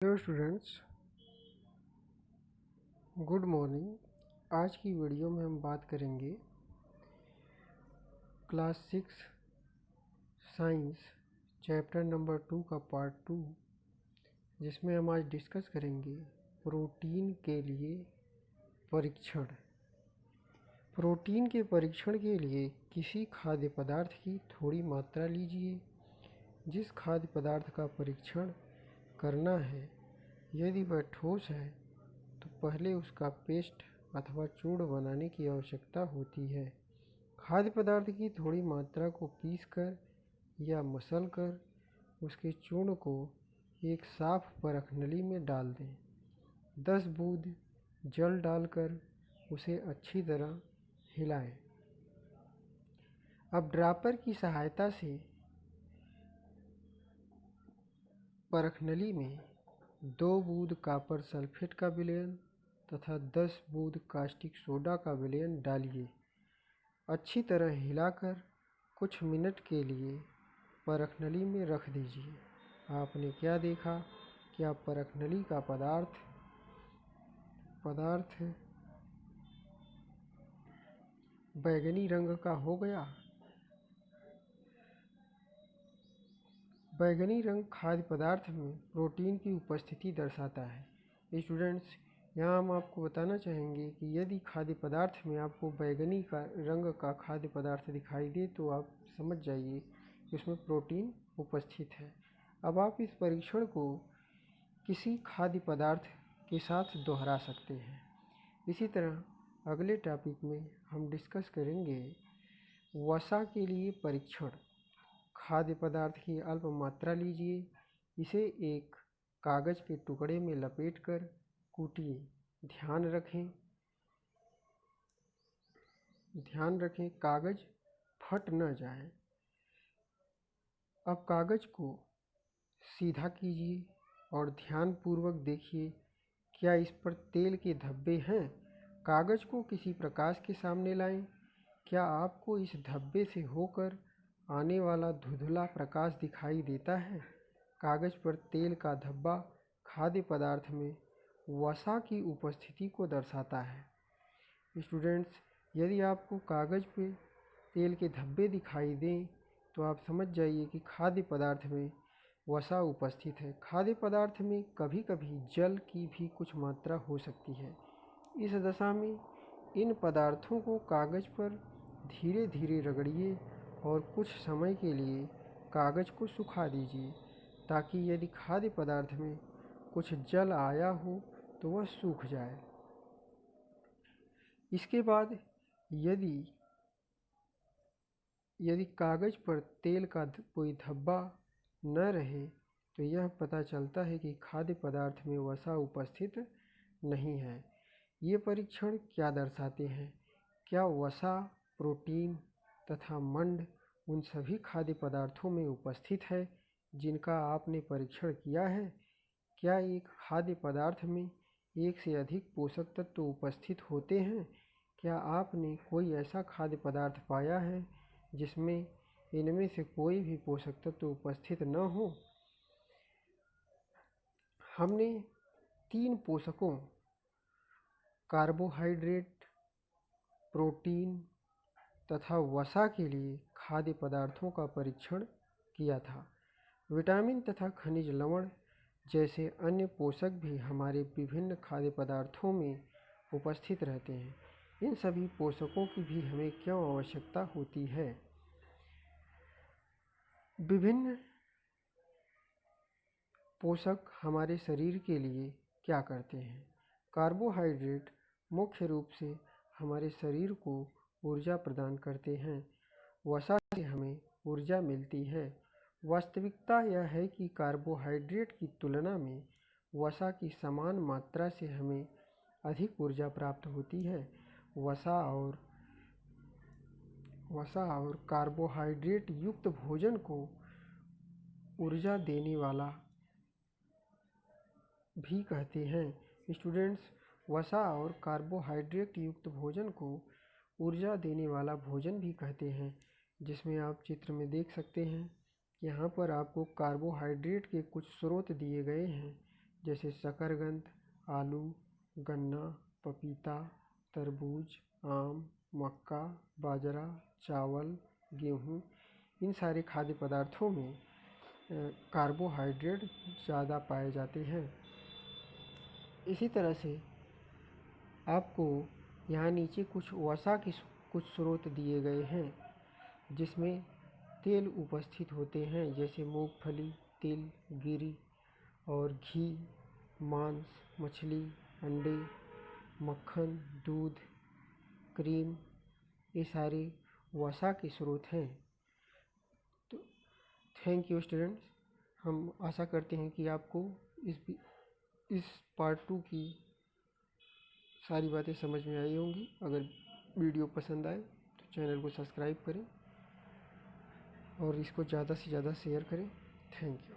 Hello students, good morning. आज की video में हम बात करेंगे क्लास 6 साइंस चैप्टर नंबर 2 का पार्ट 2, जिसमें हम आज डिस्कस करेंगे प्रोटीन के लिए परीक्षण। प्रोटीन के परीक्षण के लिए किसी खाद्य पदार्थ की थोड़ी मात्रा लीजिए। जिस खाद्य पदार्थ का परीक्षण करना है, यदि वह ठोस है तो पहले उसका पेस्ट अथवा चूर्ण बनाने की आवश्यकता होती है। खाद्य पदार्थ की थोड़ी मात्रा को पीसकर या मसलकर उसके चूर्ण को एक साफ परख नली में डाल दें। 10 बूंद जल डालकर उसे अच्छी तरह हिलाएं। अब ड्रॉपर की सहायता से परख नली में 2 बूंद कॉपर सल्फेट का विलयन तथा 10 बूंद कास्टिक सोडा का विलयन डालिए। अच्छी तरह हिलाकर कुछ मिनट के लिए परख नली में रख दीजिए। आपने क्या देखा? क्या परख नली का पदार्थ बैंगनी रंग का हो गया? बैंगनी रंग खाद्य पदार्थ में प्रोटीन की उपस्थिति दर्शाता है। स्टूडेंट्स, यहाँ हम आपको बताना चाहेंगे कि यदि खाद्य पदार्थ में आपको बैंगनी का रंग का खाद्य पदार्थ दिखाई दे तो आप समझ जाइए कि उसमें प्रोटीन उपस्थित है। अब आप इस परीक्षण को किसी खाद्य पदार्थ के साथ दोहरा सकते हैं। इसी तरह अगले टॉपिक में हम डिस्कस करेंगे वसा के लिए परीक्षण। खाद्य पदार्थ की अल्प मात्रा लीजिए, इसे एक कागज के टुकड़े में लपेटकर कूटिए। ध्यान रखें कागज फट न जाए। अब कागज को सीधा कीजिए और ध्यानपूर्वक देखिए, क्या इस पर तेल के धब्बे हैं? कागज को किसी प्रकाश के सामने लाएं। क्या आपको इस धब्बे से होकर आने वाला धुंधला प्रकाश दिखाई देता है? कागज पर तेल का धब्बा खाद्य पदार्थ में वसा की उपस्थिति को दर्शाता है। स्टूडेंट्स, यदि आपको कागज पे तेल के धब्बे दिखाई दें तो आप समझ जाइए कि खाद्य पदार्थ में वसा उपस्थित है। खाद्य पदार्थ में कभी कभी जल की भी कुछ मात्रा हो सकती है। इस दशा में इन पदार्थों को कागज पर धीरे धीरे रगड़िए और कुछ समय के लिए कागज को सुखा दीजिए, ताकि यदि खाद्य पदार्थ में कुछ जल आया हो तो वह सूख जाए। इसके बाद यदि कागज पर तेल का कोई धब्बा न रहे तो यह पता चलता है कि खाद्य पदार्थ में वसा उपस्थित नहीं है। ये परीक्षण क्या दर्शाते हैं? क्या वसा, प्रोटीन तथा मंड उन सभी खाद्य पदार्थों में उपस्थित है जिनका आपने परीक्षण किया है? क्या एक खाद्य पदार्थ में एक से अधिक पोषक तत्व उपस्थित होते हैं? क्या आपने कोई ऐसा खाद्य पदार्थ पाया है जिसमें इनमें से कोई भी पोषक तत्व उपस्थित न हो? हमने 3 पोषकों कार्बोहाइड्रेट, प्रोटीन तथा वसा के लिए खाद्य पदार्थों का परीक्षण किया था। विटामिन तथा खनिज लवण जैसे अन्य पोषक भी हमारे विभिन्न खाद्य पदार्थों में उपस्थित रहते हैं। इन सभी पोषकों की भी हमें क्यों आवश्यकता होती है? विभिन्न पोषक हमारे शरीर के लिए क्या करते हैं? कार्बोहाइड्रेट मुख्य रूप से हमारे शरीर को ऊर्जा प्रदान करते हैं। वसा से हमें ऊर्जा मिलती है। वास्तविकता यह है कि कार्बोहाइड्रेट की तुलना में वसा की समान मात्रा से हमें अधिक ऊर्जा प्राप्त होती है। वसा और कार्बोहाइड्रेट युक्त भोजन को ऊर्जा देने वाला भी कहते हैं। स्टूडेंट्स, वसा और कार्बोहाइड्रेट युक्त भोजन को ऊर्जा देने वाला भोजन भी कहते हैं, जिसमें आप चित्र में देख सकते हैं। यहाँ पर आपको कार्बोहाइड्रेट के कुछ स्रोत दिए गए हैं, जैसे शकरकंद, आलू, गन्ना, पपीता, तरबूज, आम, मक्का, बाजरा, चावल, गेहूँ, इन सारे खाद्य पदार्थों में कार्बोहाइड्रेट ज़्यादा पाए जाते हैं। इसी तरह से आपको यहाँ नीचे कुछ वसा के कुछ स्रोत दिए गए हैं जिसमें तेल उपस्थित होते हैं, जैसे मूंगफली, तिल, गिरी और घी, मांस, मछली, अंडे, मक्खन, दूध, क्रीम, ये सारे वसा के स्रोत हैं। तो थैंक यू स्टूडेंट्स, हम आशा करते हैं कि आपको इस पार्ट 2 की सारी बातें समझ में आई होंगी। अगर वीडियो पसंद आए तो चैनल को सब्सक्राइब करें और इसको ज़्यादा से ज़्यादा शेयर करें। Thank you.